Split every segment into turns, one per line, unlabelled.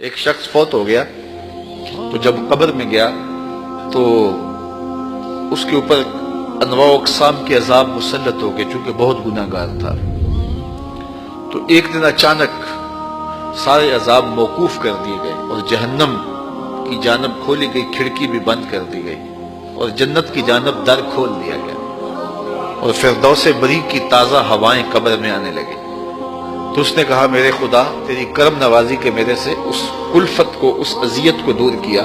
ایک شخص فوت ہو گیا تو جب قبر میں گیا تو اس کے اوپر انواع و اقسام کے عذاب مسلط ہو گئے، چونکہ بہت گناہ گار تھا۔ تو ایک دن اچانک سارے عذاب موقوف کر دیے گئے اور جہنم کی جانب کھولی گئی کھڑکی بھی بند کر دی گئی اور جنت کی جانب در کھول دیا گیا اور فردوس بری کی تازہ ہوائیں قبر میں آنے لگی۔ تو اس نے کہا، میرے خدا، تیری کرم نوازی کے میرے سے اس الفت کو، اس اذیت کو دور کیا،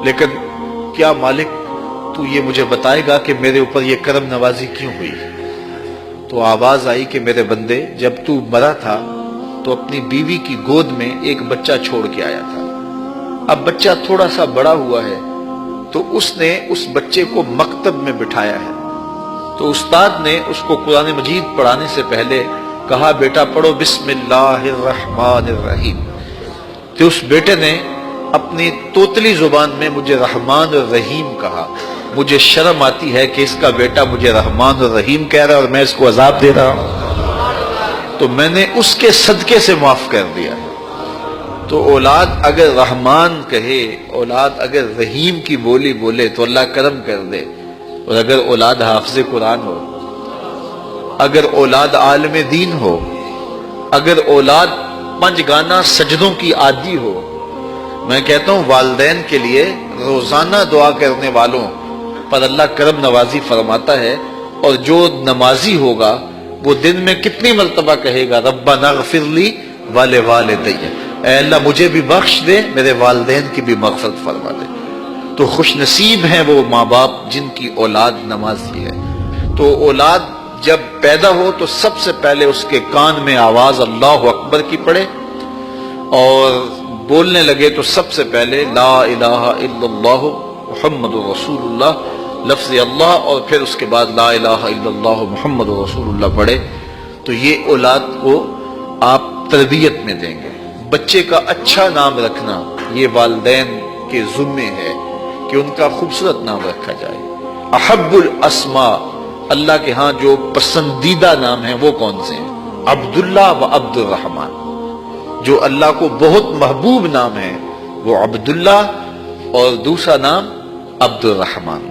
لیکن کیا مالک تو یہ مجھے بتائے گا کہ میرے اوپر یہ کرم نوازی کیوں ہوئی؟ تو آواز آئی کہ میرے بندے، جب تو مرا تھا تو اپنی بیوی کی گود میں ایک بچہ چھوڑ کے آیا تھا۔ اب بچہ تھوڑا سا بڑا ہوا ہے تو اس نے اس بچے کو مکتب میں بٹھایا ہے۔ تو استاد نے اس کو قرآن مجید پڑھانے سے پہلے کہا، بیٹا پڑھو بسم اللہ الرحمن الرحیم۔ تو اس بیٹے نے اپنی توتلی زبان میں مجھے رحمان الرحیم کہا۔ مجھے شرم آتی ہے کہ اس کا بیٹا مجھے رحمان الرحیم کہہ رہا ہے اور میں اس کو عذاب دے رہا ہوں۔ تو میں نے اس کے صدقے سے معاف کر دیا۔ تو اولاد اگر رحمان کہے، اولاد اگر رحیم کی بولی بولے تو اللہ کرم کر دے۔ اور اگر اولاد حافظ قرآن ہو، اگر اولاد عالم دین ہو، اگر اولاد پنج گانا سجدوں کی عادی ہو، میں کہتا ہوں والدین کے لیے روزانہ دعا کرنے والوں پر اللہ کرم نوازی فرماتا ہے، اور جو نمازی ہوگا وہ دن میں کتنی مرتبہ کہے گا، ربنا اغفر لی ولوالدی، اے اللہ مجھے بھی بخش دے، میرے والدین کی بھی مغفرت فرما دے۔ تو خوش نصیب ہیں وہ ماں باپ جن کی اولاد نمازی ہے۔ تو اولاد جب پیدا ہو تو سب سے پہلے اس کے کان میں آواز اللہ اکبر کی پڑے، اور بولنے لگے تو سب سے پہلے لا الہ الا اللہ محمد رسول اللہ، لفظ اللہ، اور پھر اس کے بعد لا الہ الا اللہ محمد رسول اللہ پڑھے۔ تو یہ اولاد کو آپ تربیت میں دیں گے۔ بچے کا اچھا نام رکھنا یہ والدین کے ذمے ہے کہ ان کا خوبصورت نام رکھا جائے۔ احب الاسماء، اللہ کے ہاں جو پسندیدہ نام ہیں وہ کون سے ہیں؟ عبداللہ و عبد الرحمن۔ جو اللہ کو بہت محبوب نام ہے وہ عبداللہ، اور دوسرا نام عبد الرحمن۔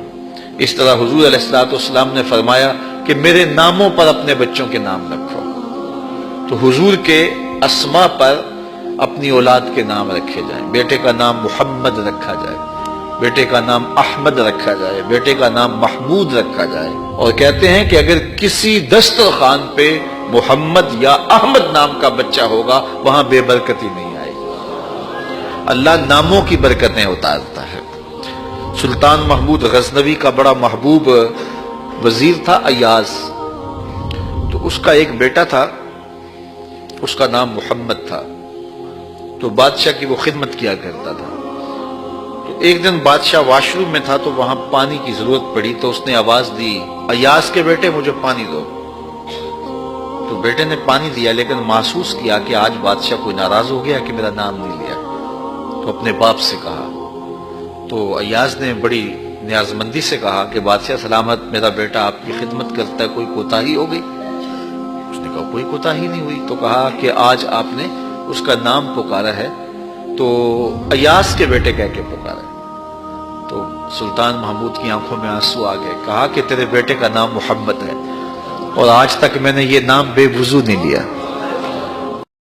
اس طرح حضور علیہ الصلوۃ والسلام نے فرمایا کہ میرے ناموں پر اپنے بچوں کے نام رکھو۔ تو حضور کے اسماء پر اپنی اولاد کے نام رکھے جائیں۔ بیٹے کا نام محمد رکھا جائے، بیٹے کا نام احمد رکھا جائے، بیٹے کا نام محمود رکھا جائے۔ اور کہتے ہیں کہ اگر کسی دسترخوان پہ محمد یا احمد نام کا بچہ ہوگا وہاں بے برکتی نہیں آئے گی۔ اللہ ناموں کی برکتیں اتارتا ہے۔ سلطان محمود غزنوی کا بڑا محبوب وزیر تھا ایاز۔ تو اس کا ایک بیٹا تھا، اس کا نام محمد تھا۔ تو بادشاہ کی وہ خدمت کیا کرتا تھا۔ تو ایک دن بادشاہ واش روم میں تھا تو وہاں پانی کی ضرورت پڑی، تو اس نے آواز دی، ایاز کے بیٹے مجھے پانی دو۔ تو بیٹے نے پانی دیا، لیکن محسوس کیا کہ آج بادشاہ کوئی ناراض ہو گیا کہ میرا نام نہیں لیا۔ تو اپنے باپ سے کہا۔ تو ایاز نے بڑی نیازمندی سے کہا کہ بادشاہ سلامت، میرا بیٹا آپ کی خدمت کرتا ہے، کوئی کوتاہی ہو گئی؟ اس نے کہا کوئی کوتاہی نہیں ہوئی۔ تو کہا کہ آج آپ نے اس کا نام پکارا ہے تو ایاز کے بیٹے کہہ کے پکارا ہے۔ تو سلطان محمود کی آنکھوں میں آنسو آ گئے۔ کہا کہ تیرے بیٹے کا نام محمد ہے، اور آج تک میں نے یہ نام بے وضو نہیں لیا۔